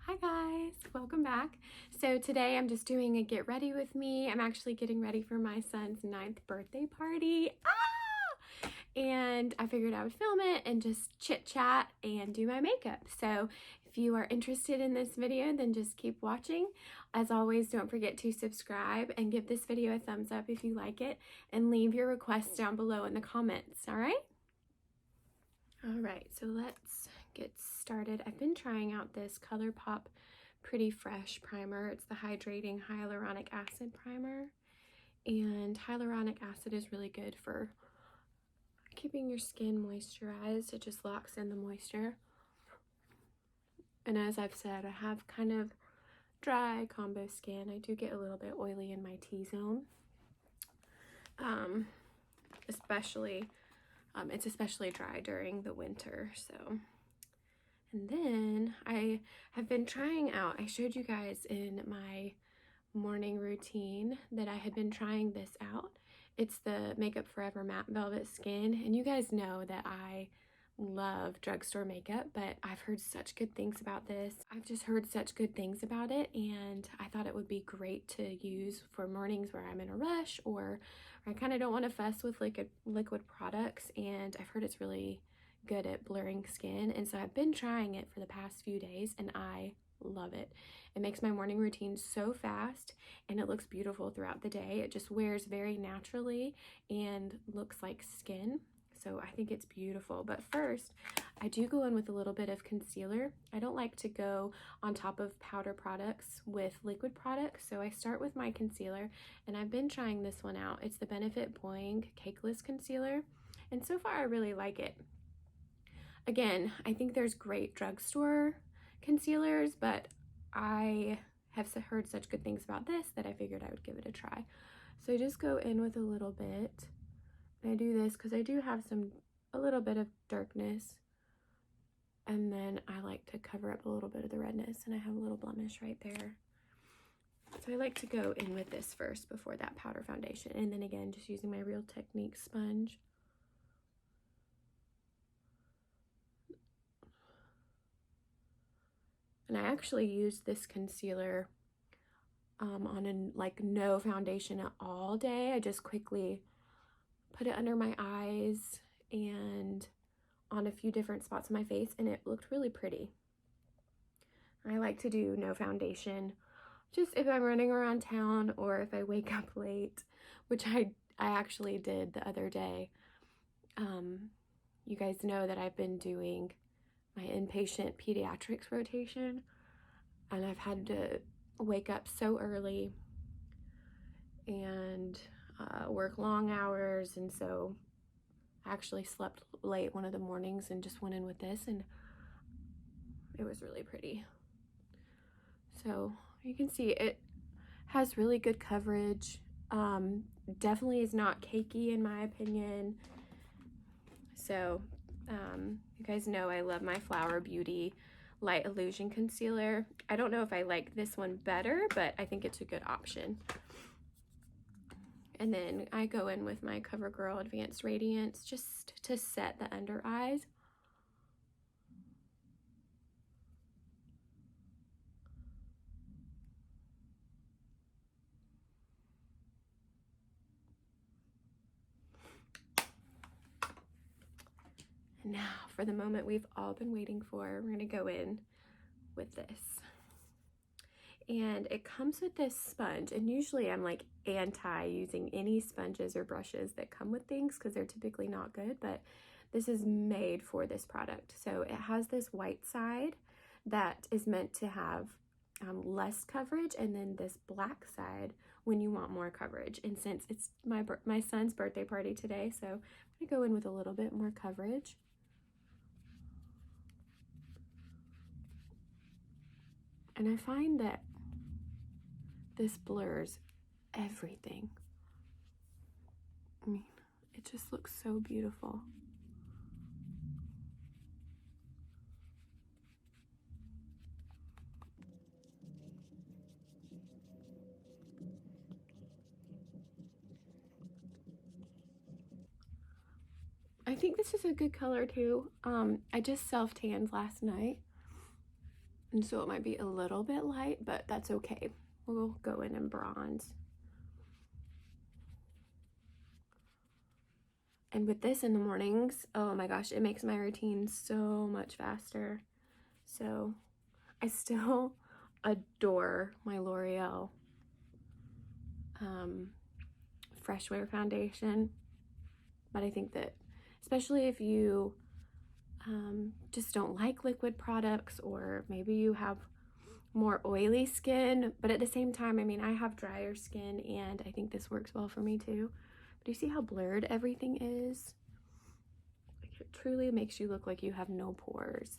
Hi guys, welcome back. So today I'm just doing a get ready with me. I'm actually getting ready for my son's 9th birthday party. And I figured I would film it and just chit chat and do my makeup. So if you are interested in this video, then just keep watching. As always, don't forget to subscribe and give this video a thumbs up if you like it, and leave your requests down below in the comments, all right? All right, so let's get started. I've been trying out this ColourPop Pretty Fresh primer. It's the Hydrating Hyaluronic Acid Primer. And hyaluronic acid is really good for keeping your skin moisturized. It just locks in the moisture. And as I've said, I have kind of dry combo skin. I do get a little bit oily in my T-zone. It's especially dry during the winter, so. And then I have been trying out, I showed you guys in my morning routine that I had been trying this out. It's the Makeup Forever Matte Velvet Skin, and you guys know that I love drugstore makeup, but I've heard such good things about this. I've just heard such good things about it, and I thought it would be great to use for mornings where I'm in a rush or I kind of don't want to fuss with liquid products, and I've heard it's really good at blurring skin, and so I've been trying it for the past few days and I love it. It makes my morning routine so fast and it looks beautiful throughout the day. It just wears very naturally and looks like skin. So I think it's beautiful. But first, I do go in with a little bit of concealer. I don't like to go on top of powder products with liquid products, so I start with my concealer, and I've been trying this one out. It's the Benefit Boing Cakeless Concealer, and so far I really like it. Again, I think there's great drugstore concealers, but I have heard such good things about this that I figured I would give it a try. So I just go in with a little bit. I do this because I do have a little bit of darkness, and then I like to cover up a little bit of the redness, and I have a little blemish right there. So I like to go in with this first before that powder foundation, and then again just using my Real Technique sponge. And I actually used this concealer on no foundation at all day. I just quickly put it under my eyes and on a few different spots on my face, and it looked really pretty. I like to do no foundation just if I'm running around town or if I wake up late, which I actually did the other day. You guys know that I've been doing my inpatient pediatrics rotation, and I've had to wake up so early and work long hours, and so I actually slept late one of the mornings and just went in with this, and it was really pretty. So you can see it has really good coverage. Definitely is not cakey in my opinion. So you guys know I love my Flower Beauty Light Illusion Concealer. I don't know if I like this one better, but I think it's a good option. And then I go in with my CoverGirl Advanced Radiance just to set the under eyes. And now for the moment we've all been waiting for, we're gonna go in with this. And it comes with this sponge, and usually I'm like anti using any sponges or brushes that come with things because they're typically not good, but this is made for this product. So it has this white side that is meant to have less coverage, and then this black side when you want more coverage. And since it's my son's birthday party today, so I'm gonna go in with a little bit more coverage. And I find that this blurs everything. I mean, it just looks so beautiful. I think this is a good color too. I just self-tanned last night, And so it might be a little bit light, but that's okay. We'll go in bronze. And with this in the mornings, oh my gosh, it makes my routine so much faster. So I still adore my L'Oreal Fresh Wear foundation. But I think that especially if you just don't like liquid products, or maybe you have more oily skin, but at the same time, I mean, I have drier skin and I think this works well for me too. But do you see how blurred everything is? Like, it truly makes you look like you have no pores.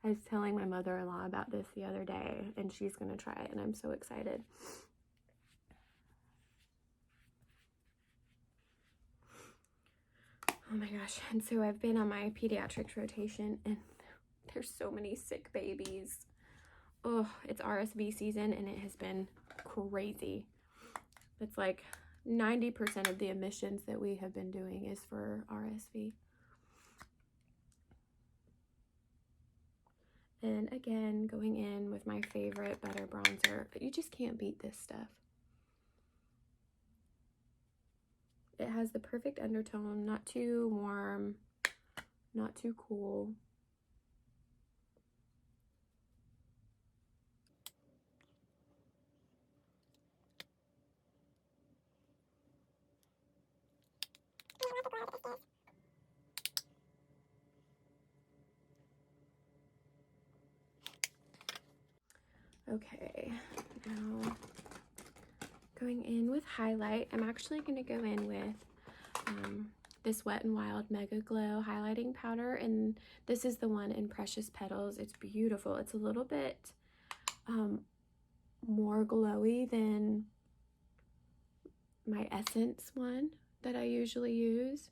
I was telling my mother-in-law about this the other day, and she's gonna try it, and I'm so excited. Oh my gosh. And so I've been on my pediatrics rotation, and there's so many sick babies. Oh, it's RSV season, and it has been crazy. It's like 90% of the admissions that we have been doing is for RSV. And again, going in with my favorite butter bronzer, but you just can't beat this stuff. It has the perfect undertone, not too warm, not too cool. Okay, now going in with highlight, I'm actually going to go in with this Wet n Wild Mega Glow highlighting powder, and this is the one in Precious Petals. It's beautiful. It's a little bit more glowy than my Essence one that I usually use,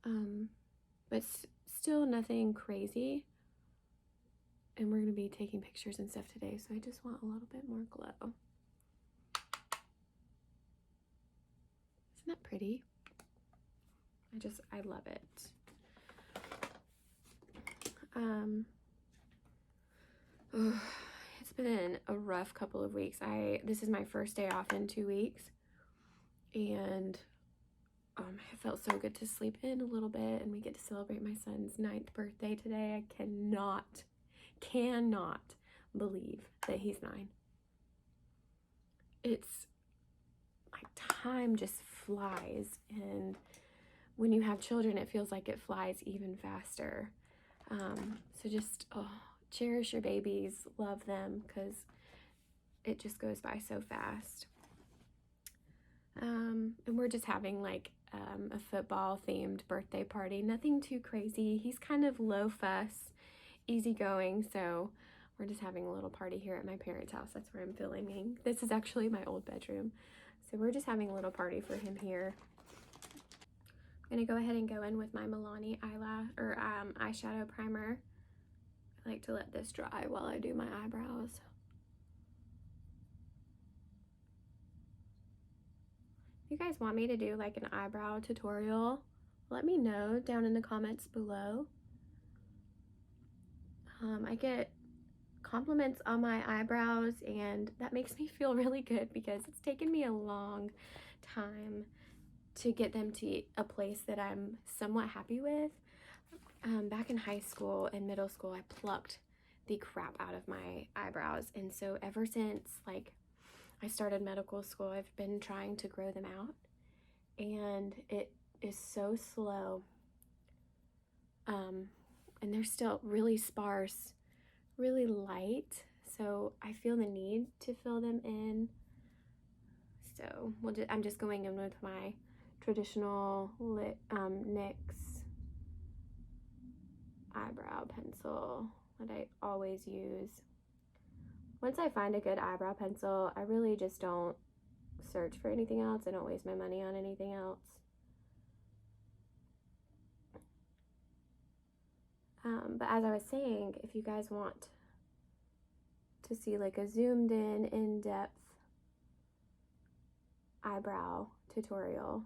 but still nothing crazy. And we're going to be taking pictures and stuff today, so I just want a little bit more glow. Isn't that pretty? I love it. It's been a rough couple of weeks. This is my first day off in 2 weeks, and it felt so good to sleep in a little bit, and we get to celebrate my son's 9th birthday today. I cannot believe that he's 9. It's like time just flies, and when you have children, it feels like it flies even faster. So just cherish your babies, love them, because it just goes by so fast. And we're just having like a football themed birthday party, nothing too crazy. He's kind of low fuss, easygoing, so we're just having a little party here at my parents' house. That's where I'm filming. This is actually my old bedroom, so we're just having a little party for him here. I'm gonna go ahead and go in with my Milani eyeshadow primer. I like to let this dry while I do my eyebrows. If you guys want me to do like an eyebrow tutorial, let me know down in the comments below. I get compliments on my eyebrows, and that makes me feel really good because it's taken me a long time to get them to a place that I'm somewhat happy with. Back in high school and middle school, I plucked the crap out of my eyebrows, and so ever since like I started medical school, I've been trying to grow them out, and it is so slow. And they're still really sparse, really light, so I feel the need to fill them in. So I'm just going in with my traditional NYX eyebrow pencil that I always use. Once I find a good eyebrow pencil, I really just don't search for anything else. I don't waste my money on anything else. But as I was saying, if you guys want to see like a zoomed in-depth eyebrow tutorial,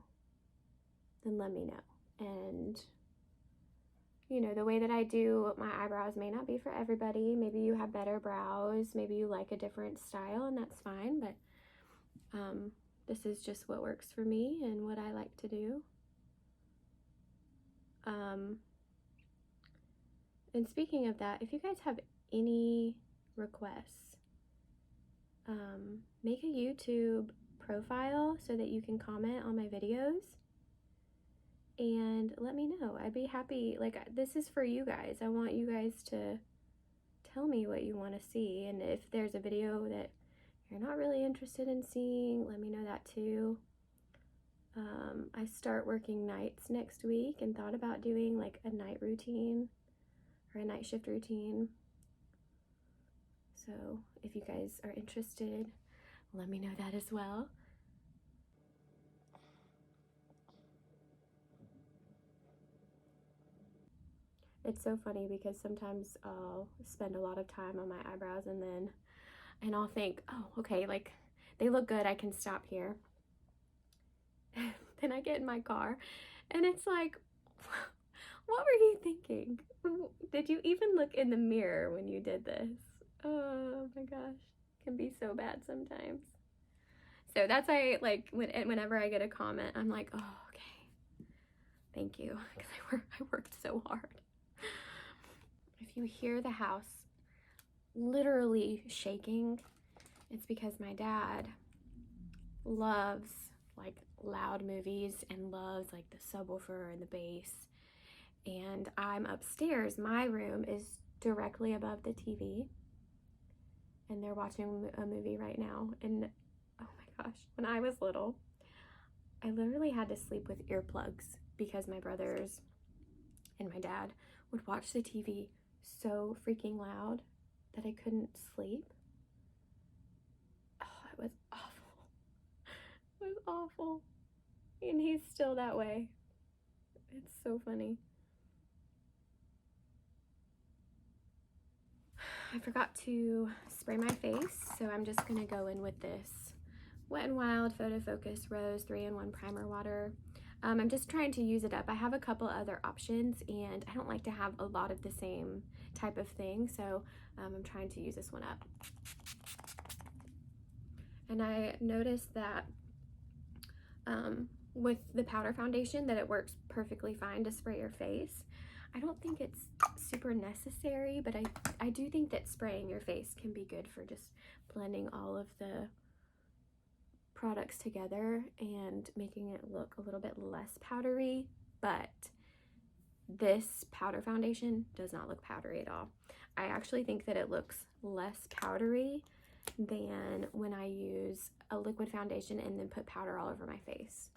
then let me know. And you know, the way that I do my eyebrows may not be for everybody. Maybe you have better brows, maybe you like a different style, and that's fine, but this is just what works for me and what I like to do. And speaking of that, if you guys have any requests, make a YouTube profile so that you can comment on my videos and let me know. I'd be happy. Like, this is for you guys. I want you guys to tell me what you want to see, and if there's a video that you're not really interested in seeing, let me know that too. I start working nights next week and thought about doing like a night routine or a night shift routine. So if you guys are interested, let me know that as well. It's so funny because sometimes I'll spend a lot of time on my eyebrows and I'll think, oh, okay, like they look good, I can stop here. Then I get in my car and it's like, what were you thinking? Did you even look in the mirror when you did this? Oh my gosh, it can be so bad sometimes. So that's why, like, whenever I get a comment, I'm like, oh, okay, thank you, because I worked so hard. If you hear the house literally shaking, it's because my dad loves like loud movies and loves like the subwoofer and the bass. And I'm upstairs. My room is directly above the TV. And they're watching a movie right now. And oh my gosh, when I was little, I literally had to sleep with earplugs because my brothers and my dad would watch the TV so freaking loud that I couldn't sleep. Oh, it was awful. It was awful. And he's still that way. It's so funny. I forgot to spray my face, so I'm just gonna go in with this Wet n Wild Photo Focus Rose 3-in-1 Primer Water. I'm just trying to use it up. I have a couple other options, and I don't like to have a lot of the same type of thing, so I'm trying to use this one up. And I noticed that with the powder foundation that it works perfectly fine to spray your face. I don't think it's super necessary, but I do think that spraying your face can be good for just blending all of the products together and making it look a little bit less powdery. But this powder foundation does not look powdery at all. I actually think that it looks less powdery than when I use a liquid foundation and then put powder all over my face.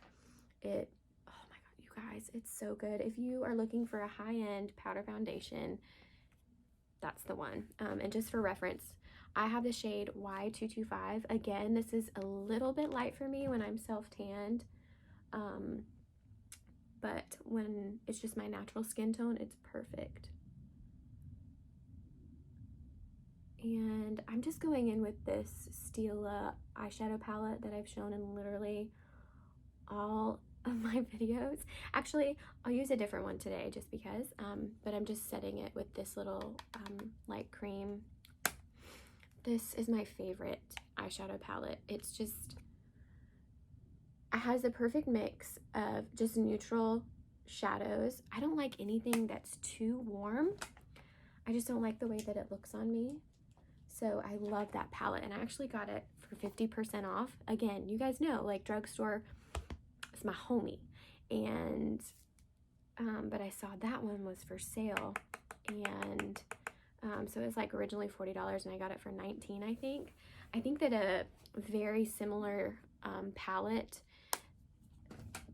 Oh my god, you guys, it's so good. If you are looking for a high-end powder foundation, that's the one. And just for reference, I have the shade Y225. Again, this is a little bit light for me when I'm self-tanned, but when it's just my natural skin tone, it's perfect. And I'm just going in with this Stila eyeshadow palette that I've shown in literally all of my videos. Actually, I'll use a different one today just because, but I'm just setting it with this little light cream. This is my favorite eyeshadow palette. It has the perfect mix of just neutral shadows. I don't like anything that's too warm. I just don't like the way that it looks on me. So I love that palette, and I actually got it for 50% off. Again, you guys know, like, drugstore is my homie, and but I saw that one was for sale, and so it was like originally $40 and I got it for $19, I think. I think that a very similar palette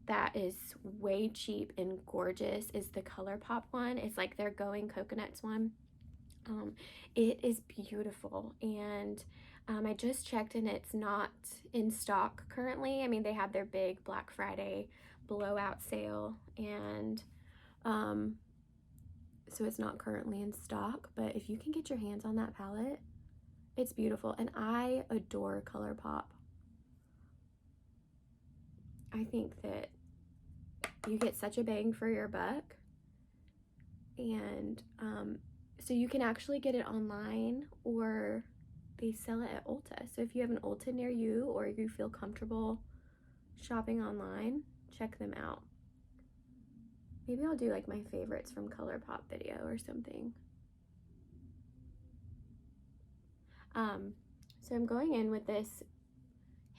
that is way cheap and gorgeous is the ColourPop one. It's like their Going Coconuts one. It is beautiful, and I just checked and it's not in stock currently. I mean, they had their big Black Friday blowout sale, and so it's not currently in stock, but if you can get your hands on that palette, it's beautiful. And I adore ColourPop. I think that you get such a bang for your buck, And so you can actually get it online, or they sell it at Ulta. So if you have an Ulta near you, or you feel comfortable shopping online, check them out. Maybe I'll do like my favorites from ColourPop video or something. So I'm going in with this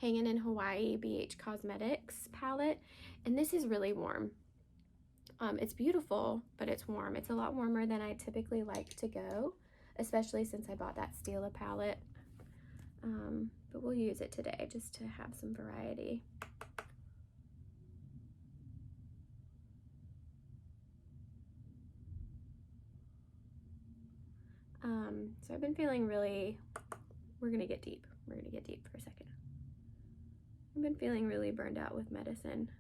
Hanging in Hawaii BH Cosmetics palette, and this is really warm. It's beautiful, but it's warm. It's a lot warmer than I typically like to go, especially since I bought that Stila palette. But we'll use it today just to have some variety. So I've been feeling really, we're gonna get deep. We're gonna get deep for a second. I've been feeling really burned out with medicine.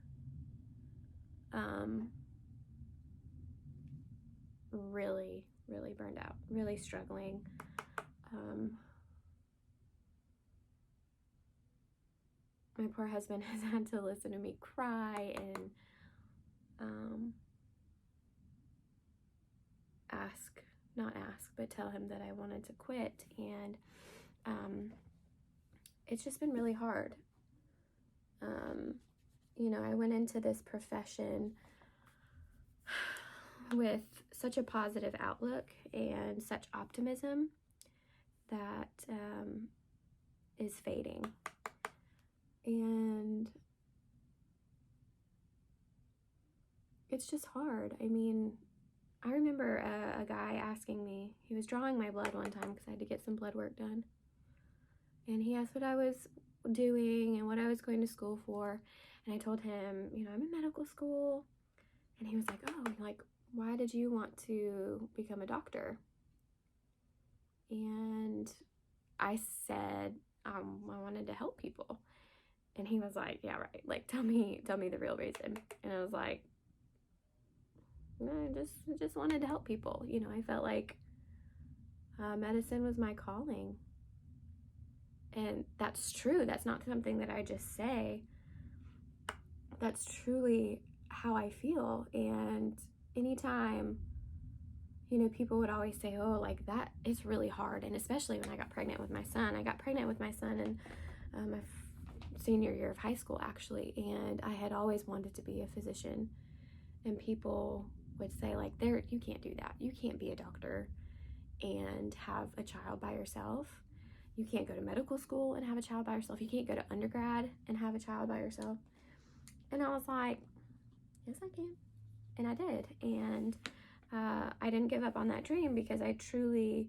Really, really burned out, really struggling. My poor husband has had to listen to me cry and but tell him that I wanted to quit. And it's just been really hard. You know, I went into this profession with such a positive outlook and such optimism that is fading. And it's just hard. I mean, I remember a guy asking me, he was drawing my blood one time because I had to get some blood work done. And he asked what I was doing and what I was going to school for. And I told him, you know, I'm in medical school. And he was like, oh, like, why did you want to become a doctor? And I said, I wanted to help people. And he was like, yeah, right. Like, tell me the real reason. And I was like, no, I just wanted to help people. You know, I felt like medicine was my calling. And that's true. That's not something that I just say. That's truly how I feel. And anytime, you know, people would always say, oh, like that is really hard. And especially when I got pregnant with my son. I got pregnant with my son in my senior year of high school, actually. And I had always wanted to be a physician. And people would say, like, you can't do that. You can't be a doctor and have a child by yourself. You can't go to medical school and have a child by yourself. You can't go to undergrad and have a child by yourself. And I was like, yes, I can. And I did. And I didn't give up on that dream because I truly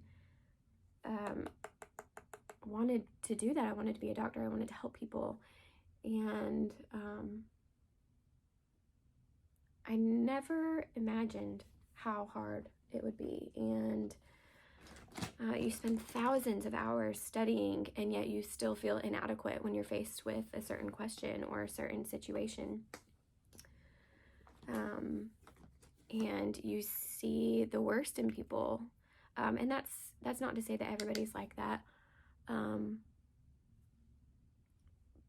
wanted to do that. I wanted to be a doctor. I wanted to help people. And I never imagined how hard it would be. And you spend thousands of hours studying, and yet you still feel inadequate when you're faced with a certain question or a certain situation. And you see the worst in people. And that's not to say that everybody's like that.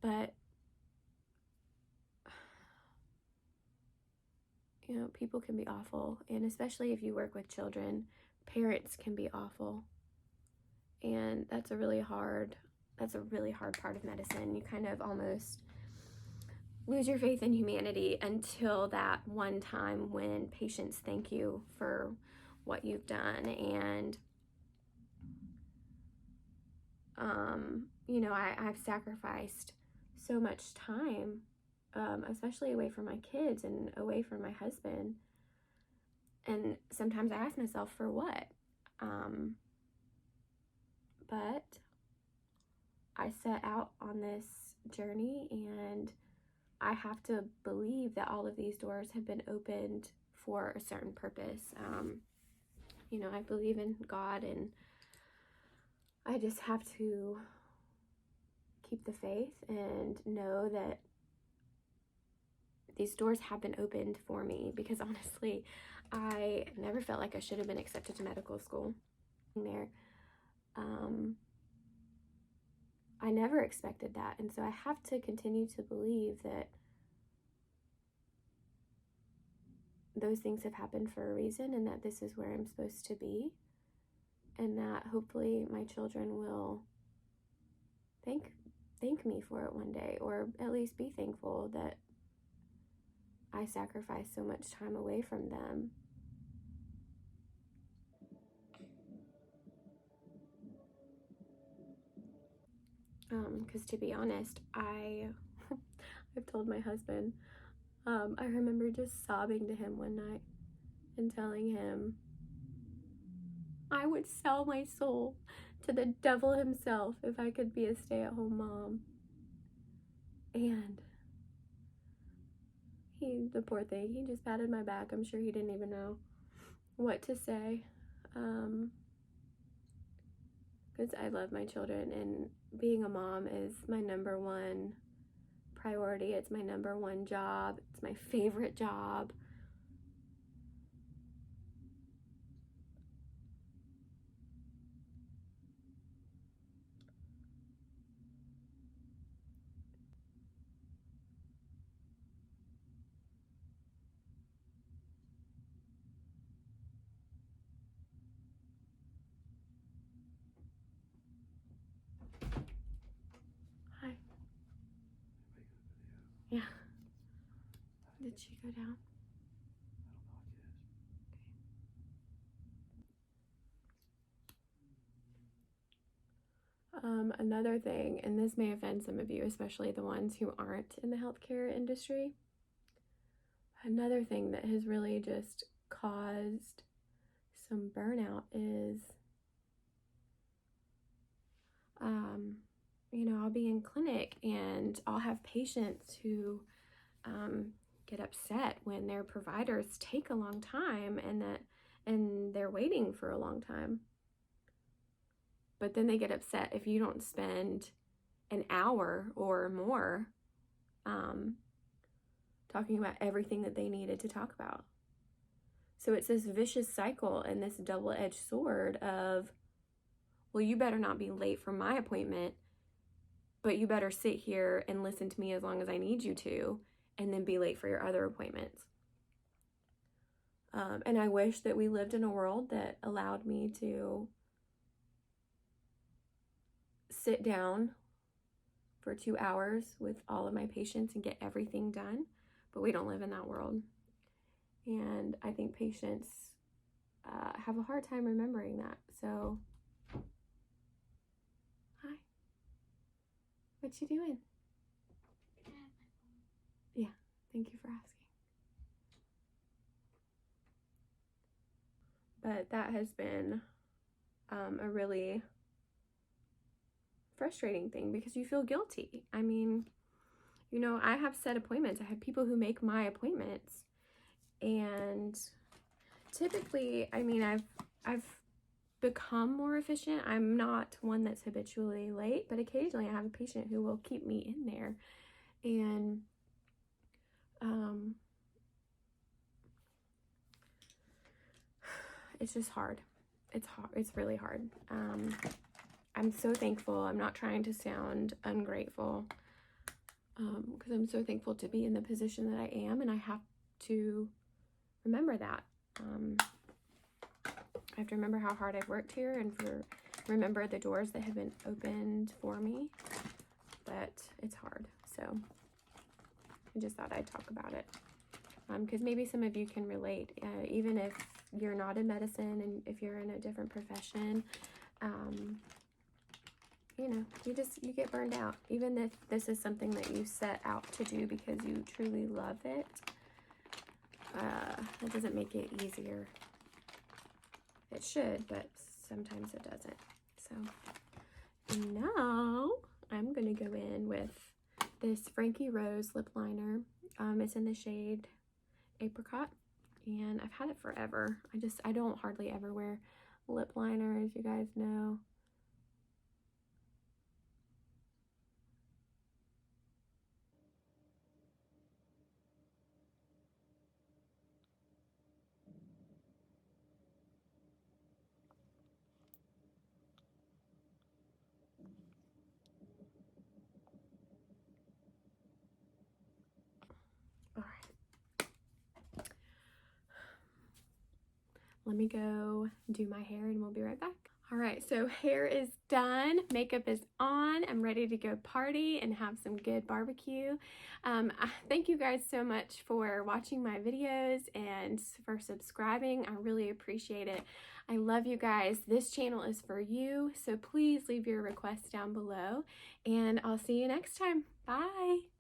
But, you know, people can be awful. And especially if you work with children, parents can be awful. And that's a really hard part of medicine. You kind of almost lose your faith in humanity until that one time when patients thank you for what you've done. And you know, I've sacrificed so much time, especially away from my kids and away from my husband. And sometimes I ask myself, for what? But I set out on this journey, and I have to believe that all of these doors have been opened for a certain purpose. You know, I believe in God, and I just have to keep the faith and know that these doors have been opened for me, because honestly, I never felt like I should have been accepted to medical school. There, I never expected that. And so I have to continue to believe that those things have happened for a reason, and that this is where I'm supposed to be, and that hopefully my children will thank me for it one day, or at least be thankful that I sacrificed so much time away from them. Because to be honest, I've told my husband, I remember just sobbing to him one night and telling him I would sell my soul to the devil himself if I could be a stay-at-home mom. And the poor thing, he just patted my back. I'm sure he didn't even know what to say. Because I love my children, and being a mom is my number one priority. It's my number one job. It's my favorite job. Hi. Yeah. Did she go down? Another thing, and this may offend some of you, especially the ones who aren't in the healthcare industry. Another thing that has really just caused some burnout is, I'll be in clinic and I'll have patients who get upset when their providers take a long time and they're waiting for a long time. But then they get upset if you don't spend an hour or more talking about everything that they needed to talk about. So it's this vicious cycle and this double-edged sword of, well, you better not be late for my appointment, but you better sit here and listen to me as long as I need you to, and then be late for your other appointments. And I wish that we lived in a world that allowed me to sit down for 2 hours with all of my patients and get everything done, but we don't live in that world. And I think patients have a hard time remembering that. So, hi. What you doing? Yeah, thank you for asking. But that has been a really frustrating thing because you feel guilty. I mean, I have set appointments. I have people who make my appointments, and typically, I've become more efficient. I'm not one that's habitually late, but occasionally I have a patient who will keep me in there, and it's just hard. It's hard. It's really hard. I'm so thankful. I'm not trying to sound ungrateful, because I'm so thankful to be in the position that I am, and I have to remember that. I have to remember how hard I've worked here, and remember the doors that have been opened for me, but it's hard. So I just thought I'd talk about it, because maybe some of you can relate, even if you're not in medicine and if you're in a different profession. You get burned out. Even if this is something that you set out to do because you truly love it, that doesn't make it easier. It should, but sometimes it doesn't. So now I'm going to go in with this Frankie Rose lip liner. It's in the shade Apricot, and I've had it forever. I don't hardly ever wear lip liner, as you guys know. All right. let me go do my hair and we'll be right back. All right, so hair is done, makeup is on. I'm ready to go party and have some good barbecue. Thank you guys so much for watching my videos and for subscribing. I really appreciate it. I love you guys. This channel is for you, so please leave your requests down below, and I'll see you next time. Bye.